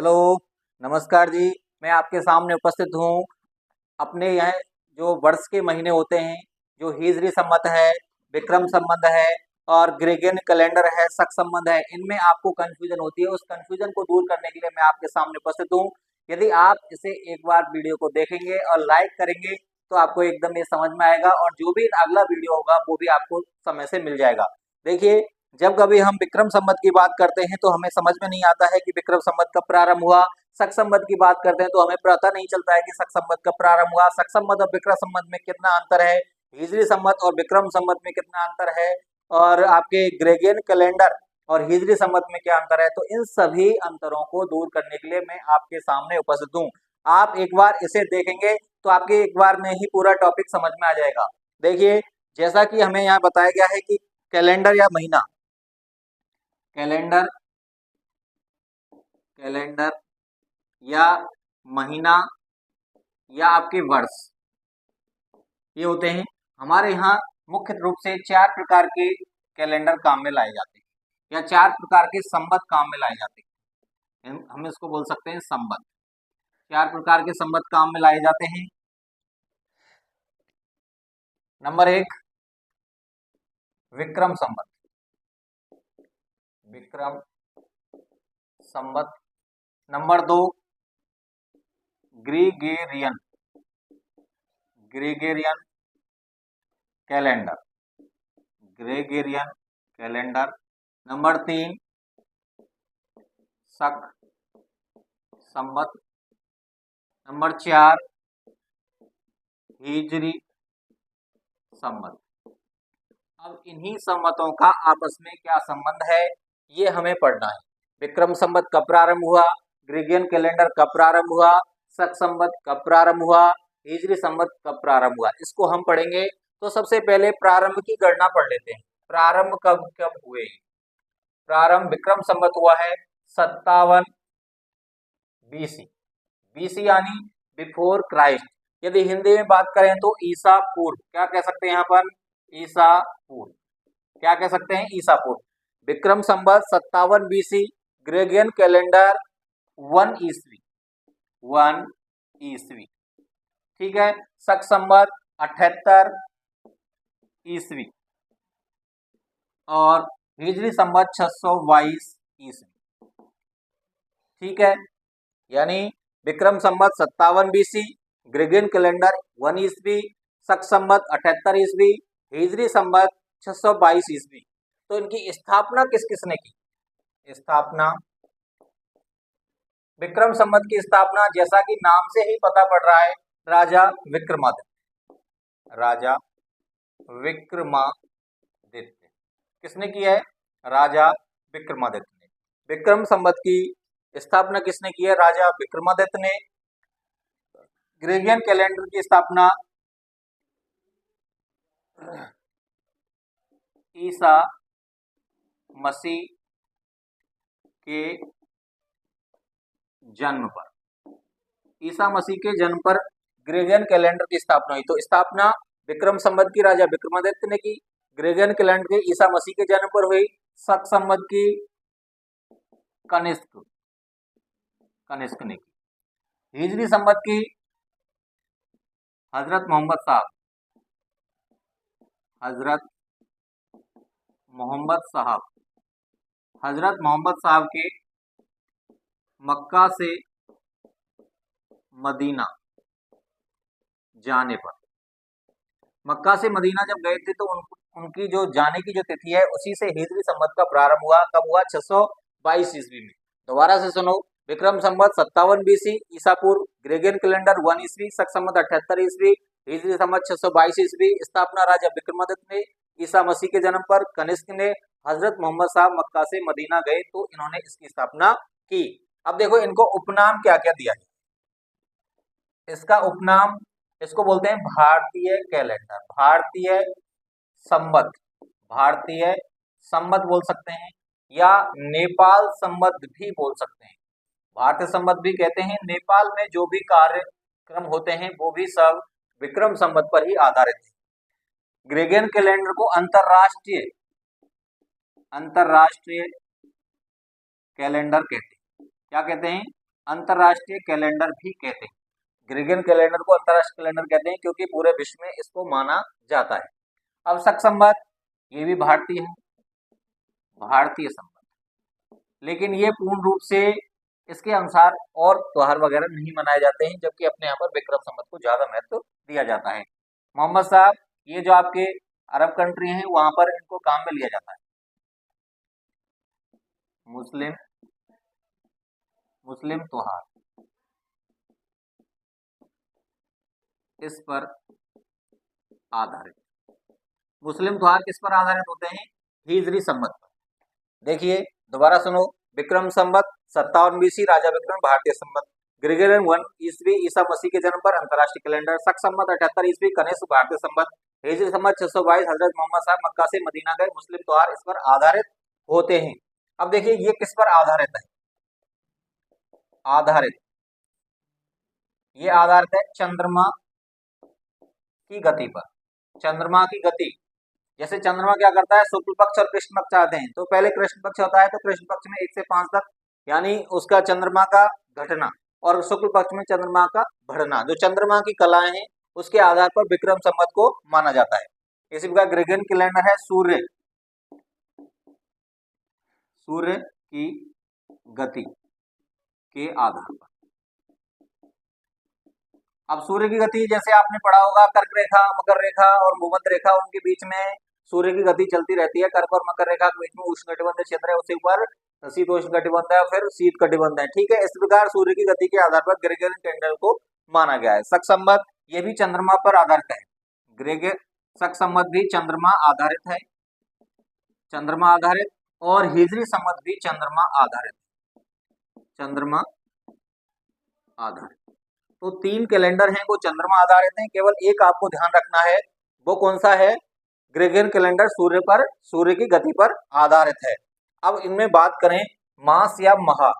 Hello, नमस्कार जी। मैं आपके सामने उपस्थित हूँ। अपने यहाँ जो वर्ष के महीने होते हैं, जो हिजरी संवत है, विक्रम संवत है और ग्रेगोरियन कैलेंडर है, शक संवत है, इनमें आपको कंफ्यूजन होती है। उस कंफ्यूजन को दूर करने के लिए मैं आपके सामने उपस्थित हूँ। यदि आप इसे एक बार वीडियो को देखेंगे और लाइक करेंगे तो आपको एकदम ये समझ में आएगा और जो भी अगला वीडियो होगा वो भी आपको समय से मिल जाएगा। देखिए, जब कभी हम विक्रम संवत की बात करते हैं तो हमें समझ में नहीं आता है कि विक्रम संवत कब प्रारंभ हुआ। शक संवत की बात करते हैं तो हमें पता नहीं चलता है कि शक संवत कब प्रारंभ हुआ। शक संवत और विक्रम संवत में कितना अंतर है, हिजरी संवत और विक्रम संवत में कितना अंतर है, और आपके ग्रेगोरियन कैलेंडर और हिजरी संवत में क्या अंतर है। तो इन सभी अंतरों को दूर करने के लिए मैं आपके सामने उपस्थित हूँ। आप एक बार इसे देखेंगे तो आपके एक बार में ही पूरा टॉपिक समझ में आ जाएगा। देखिए, जैसा कि हमें यहाँ बताया गया है कि कैलेंडर या महीना, कैलेंडर कैलेंडर या महीना या आपके वर्ष, ये होते हैं हमारे यहाँ मुख्य रूप से चार प्रकार के कैलेंडर काम में लाए जाते हैं या चार प्रकार के संवत काम में लाए जाते हैं। हम इसको बोल सकते हैं संवत। चार प्रकार के संवत काम में लाए जाते हैं। नंबर एक, विक्रम संवत। विक्रम संवत। नंबर दो, Gregorian Gregorian calendar. Gregorian calendar. Number तीन, शक संवत। नंबर चार, हिजरी संवत। अब इन्हीं संवतों का आपस में क्या संबंध है, ये हमें पढ़ना है। विक्रम संवत कब प्रारंभ हुआ, ग्रेगोरियन कैलेंडर कब प्रारंभ हुआ, शक संवत कब प्रारंभ हुआ, हिजरी संवत कब प्रारंभ हुआ, इसको हम पढ़ेंगे। तो सबसे पहले प्रारंभ की गणना पढ़ लेते हैं। प्रारंभ कब कब हुए। प्रारंभ विक्रम संवत हुआ है 57 बीसी। बीसी यानी बिफोर क्राइस्ट। यदि हिंदी में बात करें तो ईसा पूर्व। क्या कह सकते हैं यहाँ पर, ईसा पूर्व। क्या कह सकते हैं, ईसा पूर्व। Vikram Samvat 57 BC, Gregorian calendar 1 ईस्वी। 1 ईस्वी, ठीक है। शक संवत 78 ईस्वी और हिजरी संवत 622 ईस्वी, ठीक है। यानी Vikram Samvat 57 BC, Gregorian calendar 1 ईस्वी, शक संवत 78 ईस्वी, हिजरी संवत 622 ईस्वी। तो इनकी स्थापना किस किसने की। स्थापना, विक्रम संवत की स्थापना जैसा कि नाम से ही पता पड़ रहा है, राजा विक्रमादित्य। राजा विक्रमादित्य किसने की है, राजा विक्रमादित्य ने। विक्रम संवत की स्थापना किसने की है, राजा विक्रमादित्य ने। ग्रेगोरियन कैलेंडर की स्थापना ईसा मसीह के जन्म पर, ईसा मसीह के जन्म पर ग्रेगोरियन कैलेंडर की स्थापना हुई। तो स्थापना विक्रम संवत की राजा विक्रमादित्य ने की, ग्रेगोरियन कैलेंडर के ईसा मसीह के जन्म पर हुई। शक संवत की कनिष्क कनिष्क ने की। हिजरी संवत की हजरत मोहम्मद साहब, हजरत मोहम्मद साहब, हजरत मोहम्मद साहब के मक्का से मदीना जाने पर, मक्का से मदीना जब गए थे तो उनकी जो जाने की जो तिथि है उसी से हिजरी संवत का प्रारंभ हुआ। कब हुआ, 622 ईस्वी में। दोबारा से सुनो, विक्रम संवत 57 बीसी ईसा पूर्व, ग्रेगोरियन कैलेंडर 1 ईस्वी, शक संवत 78 ईस्वी, हिजरी संवत 622 ईस्वी। स्थापना राजा विक्रमादित्य ने, ईसा मसीह के जन्म पर कनिष्क ने। हजरत मोहम्मद साहब मक्का से मदीना गए तो इन्होंने इसकी स्थापना की। अब देखो इनको उपनाम क्या क्या दिया है। इसका उपनाम, इसको बोलते हैं भारतीय कैलेंडर, भारतीय संवत, भारतीय संवत बोल सकते हैं या नेपाल संवत भी बोल सकते हैं। भारतीय संवत भी कहते हैं। नेपाल में जो भी कार्यक्रम होते हैं वो भी सब विक्रम संवत पर ही आधारित है। ग्रेगोरियन कैलेंडर को अंतरराष्ट्रीय अंतरराष्ट्रीय कैलेंडर कहते हैं। क्या कहते हैं, अंतरराष्ट्रीय कैलेंडर भी कहते हैं। ग्रेगोरियन कैलेंडर को अंतरराष्ट्रीय कैलेंडर कहते हैं क्योंकि पूरे विश्व में इसको माना जाता है। अब शक संवत, ये भी भारतीय है, भारतीय संवत, लेकिन ये पूर्ण रूप से इसके अनुसार और त्योहार वगैरह नहीं मनाए जाते हैं, जबकि अपने यहाँ पर विक्रम संवत को ज्यादा महत्व दिया जाता है। मोहम्मद साहब, ये जो आपके अरब कंट्री हैं वहां पर इनको काम में लिया जाता है। मुस्लिम त्योहार इस पर आधारित, मुस्लिम त्योहार किस पर आधारित होते हैं? हिजरी संवत पर। देखिए दोबारा सुनो, विक्रम संवत 57 BC राजा विक्रम, भारतीय संवत। ग्रेगोरियन 1 ईस्वी ईसा मसीह के जन्म पर, अंतरराष्ट्रीय कैलेंडर। शक संवत 78 ईस्वी कनिष्क, भारतीय संवत। हिजरी संवत 622 हजरत मोहम्मद साहब मक्का से मदीना गए, मुस्लिम त्योहार इस पर आधारित होते हैं। अब देखिए ये किस पर आधारित है? आधारित, ये आधारित है चंद्रमा की गति पर। चंद्रमा की गति, जैसे चंद्रमा क्या करता है, शुक्ल पक्ष और कृष्ण पक्ष आते हैं, तो पहले कृष्ण पक्ष होता है, तो कृष्ण पक्ष में 1 से 5 तक यानी उसका चंद्रमा का घटना, और शुक्ल पक्ष में चंद्रमा का बढ़ना, जो चंद्रमा की कलाएं हैं उसके आधार पर विक्रम संवत को माना जाता है। इसी प्रकार ग्रेगोरियन कैलेंडर है सूर्य की गति के आधार पर। अब सूर्य की गति जैसे आपने पढ़ा होगा, कर्क रेखा, मकर रेखा और भूमध्य रेखा, उनके बीच में सूर्य की गति चलती रहती है। कर्क और मकर रेखा के बीच में उष्ण कटिबंधीय क्षेत्र है, उसके ऊपर शीतोष्ण कटिबंध है, फिर शीत कटिबंध है। ठीक है, इस प्रकार सूर्य की गति के आधार पर ग्रेगोरियन कैलेंडर को माना गया है। शक संवत, ये भी चंद्रमा पर आधारित है। शक संवत भी चंद्रमा आधारित है, चंद्रमा आधारित, और हिजरी संवत भी चंद्रमा आधारित, चंद्रमा आधारित। तो 3 कैलेंडर हैं वो चंद्रमा आधारित हैं। केवल एक आपको ध्यान रखना है, वो कौन सा है? ग्रेगोरियन कैलेंडर सूर्य की गति पर आधारित है। अब इनमें बात करें मास या महा,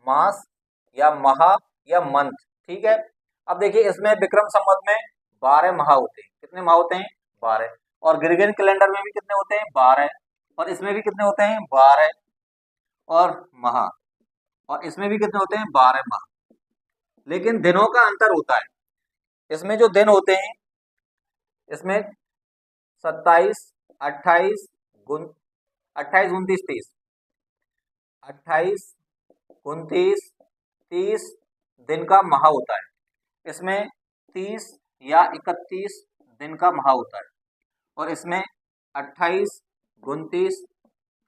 मास या महा या मंथ। ठीक है, अब देखिए इसमें विक्रम संवत में 12 माह होते हैं। कितने माह होते हैं? 12। और ग्रेगोरियन कैलेंडर में भी कितने होते हैं? 12। और इसमें भी कितने होते हैं? 12 और माह, और इसमें भी कितने होते हैं? 12 माह। लेकिन दिनों का अंतर होता है। इसमें जो दिन होते हैं, इसमें 27, 28, 29, 30, 28, 29, 30 दिन का माह होता है। इसमें 30 या 31 दिन का माह होता है, और इसमें 28, 29,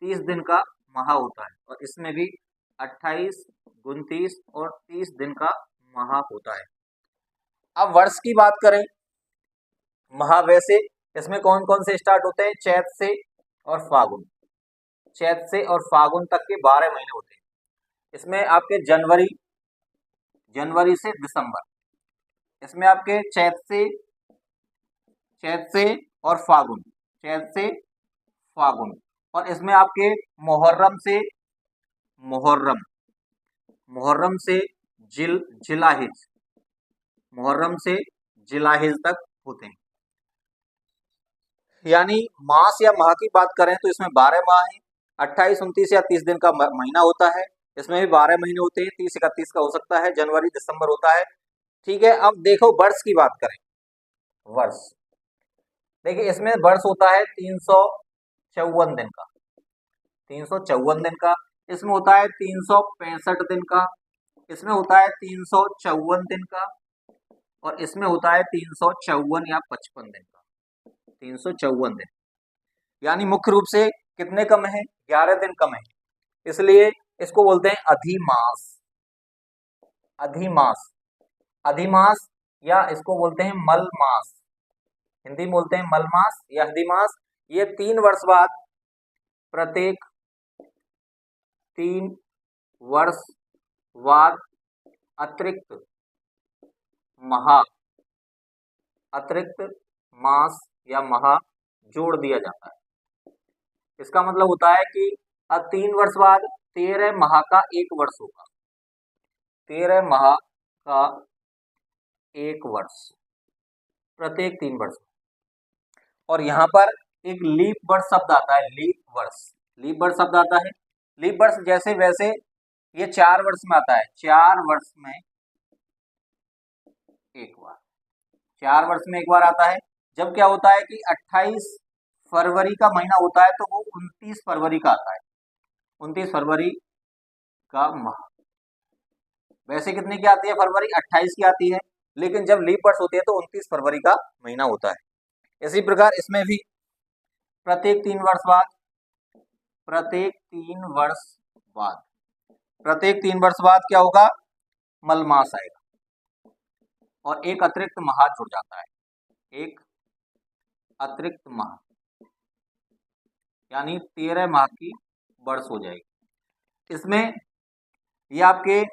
30 दिन का माह होता है, और इसमें भी 28, 29 और 30 दिन का माह होता है। अब वर्ष की बात करें, माह वैसे इसमें कौन कौन से स्टार्ट होते हैं? चैत से और फागुन, चैत से और फागुन तक के 12 महीने होते हैं। इसमें आपके जनवरी से दिसंबर, इसमें आपके चैत से और फागुन, चैत से फागुन, और इसमें आपके मुहर्रम से जिलाहिज, मुहर्रम से जिलाहिज तक होते हैं। यानी मास या माह की बात करें तो इसमें 12 माह है, 28, 29 या 30 दिन का महीना होता है। इसमें भी 12 महीने होते हैं, 30, 31 का हो सकता है, जनवरी दिसंबर होता है। ठीक है, अब देखो वर्ष की बात करें, वर्ष देखिए इसमें वर्ष होता है 354 दिन का, 354 दिन का। इसमें होता है 365 दिन का, इसमें होता है 354 दिन का, और इसमें होता है 354 या 55 दिन का, 354 दिन। यानी मुख्य रूप से कितने कम है? 11 दिन कम है, इसलिए इसको बोलते हैं अधिमास, अधिमास, अधिमास, या इसको बोलते हैं मलमास, हिंदी में बोलते हैं मलमास या अधिमास। ये 3 वर्ष बाद, प्रत्येक 3 वर्ष बाद अतिरिक्त मास या माह जोड़ दिया जाता है। इसका मतलब होता है कि अब 3 वर्ष बाद 13 माह का 1 वर्ष होगा, 13 माह का 1 वर्ष प्रत्येक 3 वर्ष। और यहाँ पर एक लीप वर्ष शब्द आता है, लीप वर्ष, लीप वर्ष शब्द आता है। लीप वर्ष जैसे वैसे ये 4 वर्ष में आता है, 4 वर्ष में एक बार, 4 वर्ष में एक बार आता है। जब क्या होता है कि 28 फरवरी का महीना होता है तो वो 29 फरवरी का आता है, 29 फरवरी का माह। वैसे कितने की आती है फरवरी, 28 की आती है, लेकिन जब लीप वर्ष होती है तो 29 फरवरी का महीना होता है। इसी प्रकार इसमें भी प्रत्येक 3 वर्ष बाद, प्रत्येक 3 वर्ष बाद, प्रत्येक 3 वर्ष बाद क्या होगा, मलमास आएगा और एक अतिरिक्त माह जुड़ जाता है, एक अतिरिक्त माह, यानी 13 माह की वर्ष हो जाएगी। इसमें ये आपके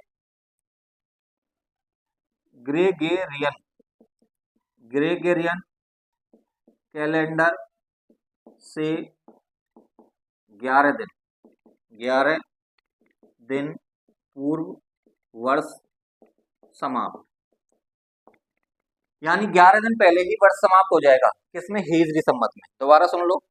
ग्रेगेरियन कैलेंडर से 11 दिन पूर्व वर्ष समाप्त, यानी 11 दिन पहले ही वर्ष समाप्त हो जाएगा। किसमें, हिजरी संमत में। दोबारा सुन लो,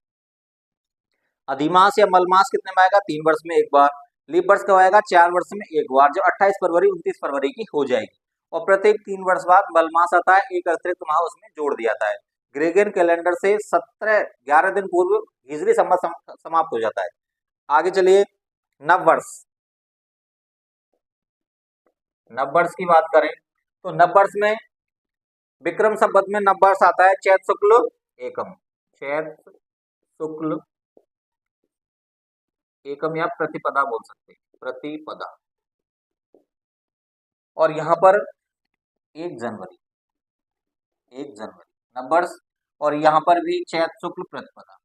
अधिमास या मलमास कितने में आएगा, 3 वर्ष में एक बार। लीप वर्ष कब आएगा, 4 वर्ष में एक बार, जो 28 फरवरी 29 फरवरी की हो जाएगी। और प्रत्येक 3 वर्ष बाद मलमास आता है, एक अतिरिक्त माह उसमें जोड़ दिया जाता है। ग्रेगोरियन कैलेंडर से 11 दिन पूर्व हिजरी संमत समाप्त हो जाता है। आगे चलिए, नववर्ष। नववर्ष की बात करें तो नववर्ष में विक्रम संवत में नववर्ष आता है चैत शुक्ल एकम, चैत शुक्ल एकम या प्रतिपदा बोल सकते हैं, प्रतिपदा। और यहाँ पर 1 जनवरी नववर्ष, और यहाँ पर भी चैत शुक्ल प्रतिपदा,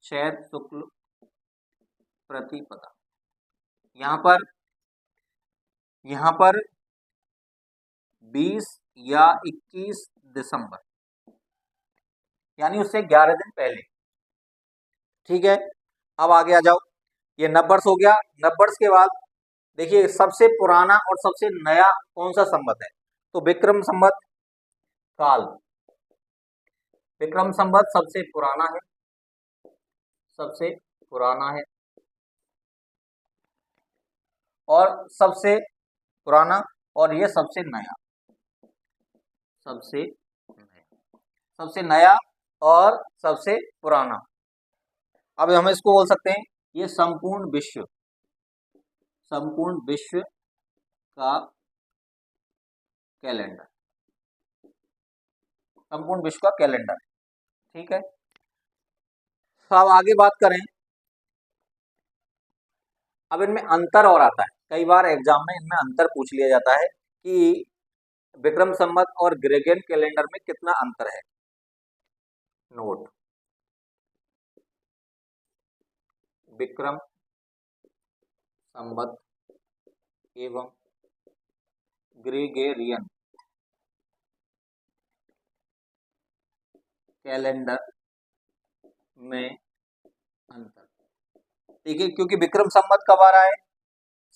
चैत शुक्ल प्रतिपदा। यहाँ पर 20 या 21 दिसंबर, यानी उससे 11 दिन पहले। ठीक है, अब आगे आ जाओ, ये नववर्ष हो गया। नववर्ष के बाद देखिए सबसे पुराना और सबसे नया कौन सा संवत है, तो विक्रम संवत काल। विक्रम संवत सबसे पुराना है, सबसे पुराना है, और सबसे पुराना, और ये सबसे नया, सबसे नया और सबसे पुराना। अब हम इसको बोल सकते हैं ये संपूर्ण विश्व का कैलेंडर, संपूर्ण विश्व का कैलेंडर। ठीक है, अब आगे बात करें, अब इनमें अंतर और आता है, कई बार एग्जाम में इनमें अंतर पूछ लिया जाता है कि विक्रम संवत और ग्रेगोरियन कैलेंडर में कितना अंतर है। नोट, विक्रम संवत एवं ग्रेगोरियन कैलेंडर में अंतर। देखिए, क्योंकि विक्रम संवत कब आ रहा है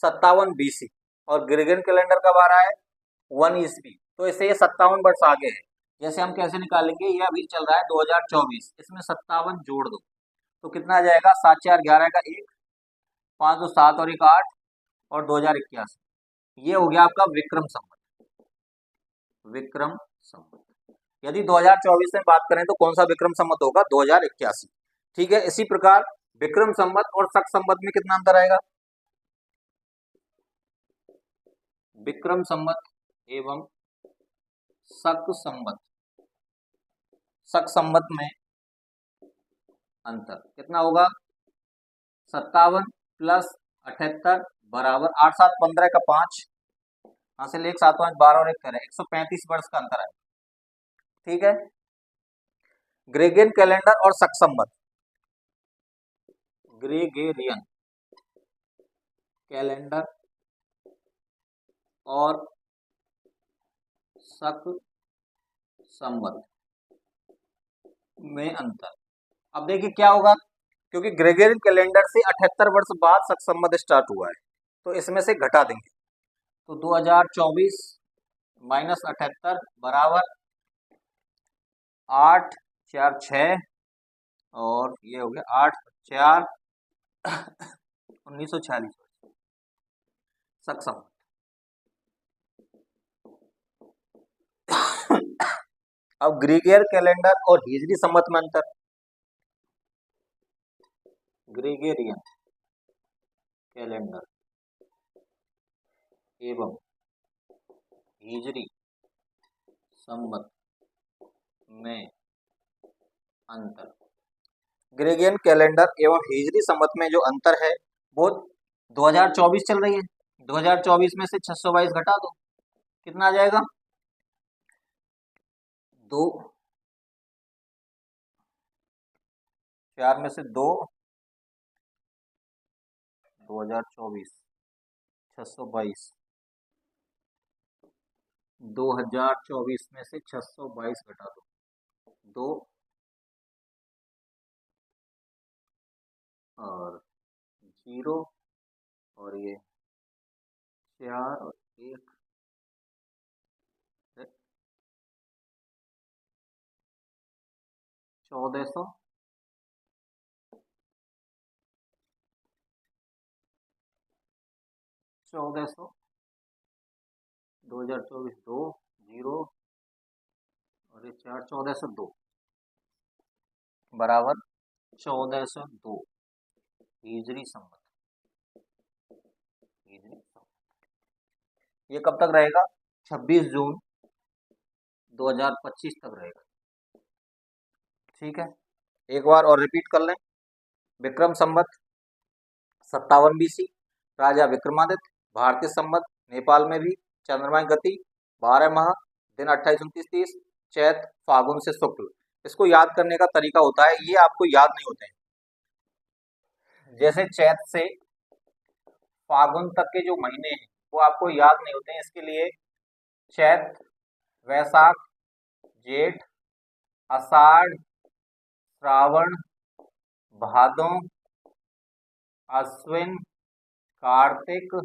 57 BC और ग्रेगोरियन कैलेंडर कब आ रहा है 1 ईस्वी, तो इससे ये 57 वर्ष आगे है। जैसे हम कैसे निकालेंगे, ये अभी चल रहा है 2024, इसमें 57 जोड़ दो तो कितना आ जाएगा, 7 4 11 का 1, 5 2 7 और 1 8, और 2081, ये हो गया आपका विक्रम संवत। विक्रम संवत, यदि 2024 में बात करें तो कौन सा विक्रम संवत होगा, 2081। ठीक है, इसी प्रकार विक्रम संवत और शक संवत में कितना अंतर आएगा, विक्रम संवत एवं शक संवत में अंतर कितना होगा, 57 + 78 बराबर 8 7 15 का 5, हासिल 1 7 5 12 और 1 करें 135 वर्ष का अंतर है। ठीक है, ग्रेगोरियन कैलेंडर और शक संवत, ग्रेगोरियन कैलेंडर और शक संवत में अंतर। अब देखिए क्या होगा, क्योंकि ग्रेगोरियन कैलेंडर से 78 वर्ष बाद शक संवत स्टार्ट हुआ है, तो इसमें से घटा देंगे, तो 2024 - 78 बराबर 8 4 6, और ये हो गया 8 4 1946। शक संवत। अब ग्रीगोरियन कैलेंडर और हिजरी संवत में अंतर। ग्रीगोरियन कैलेंडर एवं हिजरी संवत में अंतर। ग्रेगोरियन कैलेंडर एवं हिजरी संवत में जो अंतर है वो 2024 चल रही है। 2024 में से 622 घटा दो, कितना आ जाएगा? 2, 4 में से 2, 2024 622, 2024 में से 622 घटा दो, 2 और 0 और ये 4 और 1, 1400, 1400, 2024 2, 0 और ये 4, 1402 बराबर 1402 हिजरी संवत। ये कब तक रहेगा? 26 जून 2025 तक रहेगा। ठीक है, एक बार और रिपीट कर लें। विक्रम संवत 57 BC, राजा विक्रमादित्य, भारतीय संवत नेपाल में भी, चंद्रमा की गति 12 माह, दिन 28, 29, 30, चैत फागुन से शुक्ल। इसको याद करने का तरीका होता है, ये आपको याद नहीं होते हैं। जैसे चैत से फागुन तक के जो महीने हैं वो आपको याद नहीं होते हैं। इसके लिए चैत, वैशाख, जेठ, आषाढ़, श्रावण, भादों, अश्विन, कार्तिक,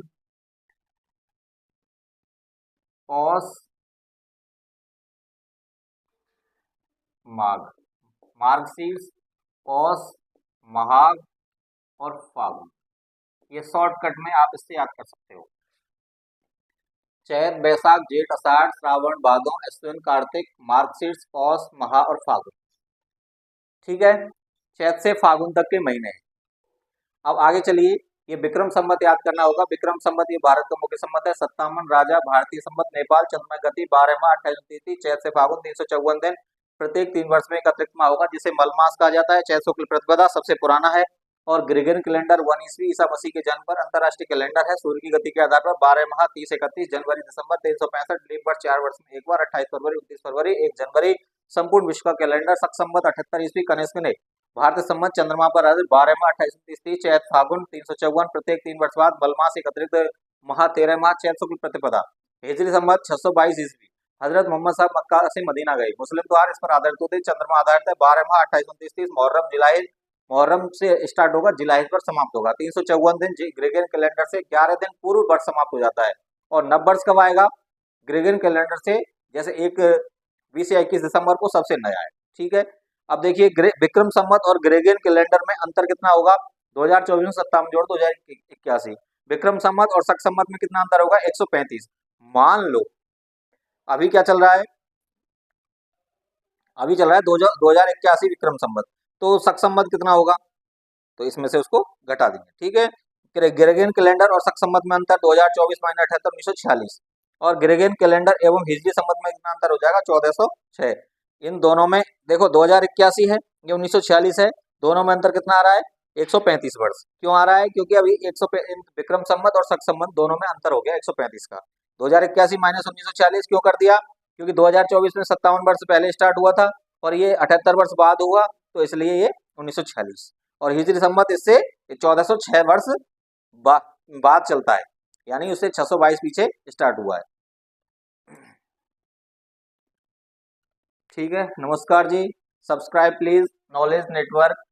पौष, माघ, मार्गशीर्ष, पौष, माघ और फागुन। ये शॉर्टकट में आप इससे याद कर सकते हो। चैत, वैशाख, जेठ, आषाढ़, श्रावण, भादों, अश्विन, कार्तिक, मार्गशीर्ष, पौष, माह और फागुन। ठीक है, चैत से फागुन तक के महीने हैं। अब आगे चलिए, ये विक्रम संवत याद करना होगा। विक्रम संवत ये भारत का मुख्य संवत है। 57 राजा, भारतीय संवत नेपाल, चंद्रमा गति 12 माह 28, 29, चैत से फागुन 354 दिन, प्रत्येक 3 वर्ष में एक अतिरिक्त माह होगा जिसे मलमास कहा जाता है। चैत शुक्ल प्रतिपदा सबसे पुराना है और ग्रेगोरियन कैलेंडर 1 ईस्वी ईसा मसीह के जन्म पर अंतरराष्ट्रीय कैलेंडर है। सूर्य की गति के आधार पर 12 माह 30, 31, जनवरी, दिसंबर, 365, लीप वर्ष 4 वर्ष में एक बार, 28 फरवरी, 29 फरवरी, 1 जनवरी। संपूर्ण विश्व का कैलेंडर शक संवत 78 ईस्वी कनिष्क ने भारतीय संवत चंद्रमा पर 12 माह 28, 29, 30, चैत फागुन 354, प्रत्येक 3 वर्ष बाद मलमास एक अतिरिक्त माह 13 माह, चैत शुक्ल प्रतिपदा। हिजरी संवत 622 ईस्वी हजरत मोहम्मद साहब मक्का से मदीना गए। मुस्लिम त्योहार इस पर आधारित होते। चंद्रमा आधारित है। 12 माह 28, 29, 30, मुहर्रम जिलाहिज, मुहर्रम से स्टार्ट होगा, जिलाहिज पर समाप्त होगा। 354 दिन ग्रेगोरियन कैलेंडर से 11 दिन पूर्व वर्ष समाप्त हो जाता है। और नव वर्ष कब आएगा? ग्रेगोरियन कैलेंडर से जैसे 20 या 21 दिसंबर को सबसे नया है। ठीक है, अब देखिए विक्रम संवत और ग्रेगोरियन कैलेंडर में अंतर कितना होगा? 2024 में 57 जोड़ 2081। विक्रम संवत और शक संवत में कितना अंतर होगा? 135। मान लो अभी क्या चल रहा है? अभी चल रहा है 2081 विक्रम संवत, तो शक संवत कितना होगा? तो इसमें से उसको घटा देंगे। ठीक है, ग्रेगोरियन कैलेंडर और शक संवत में अंतर 2024 - 78 1946 और ग्रेगोरियन कैलेंडर एवं हिजरी संवत में कितना अंतर हो जाएगा? 1406। इन दोनों में देखो 2081 है, ये 1946 है, दोनों में अंतर कितना आ रहा है? 135 वर्ष। क्यों आ रहा है? क्योंकि अभी 100 विक्रम संवत और शक संवत दोनों में अंतर हो गया 135 का। 2081 - 1946 क्यों कर दिया? क्योंकि 2024 में 57 वर्ष पहले स्टार्ट हुआ था और ये 78 वर्ष बाद हुआ, तो इसलिए ये 1946। और हिजरी संवत इससे 1406 वर्ष बाद चलता है, यानी उससे 622 पीछे स्टार्ट हुआ है। ठीक है, नमस्कार जी। Subscribe please knowledge network.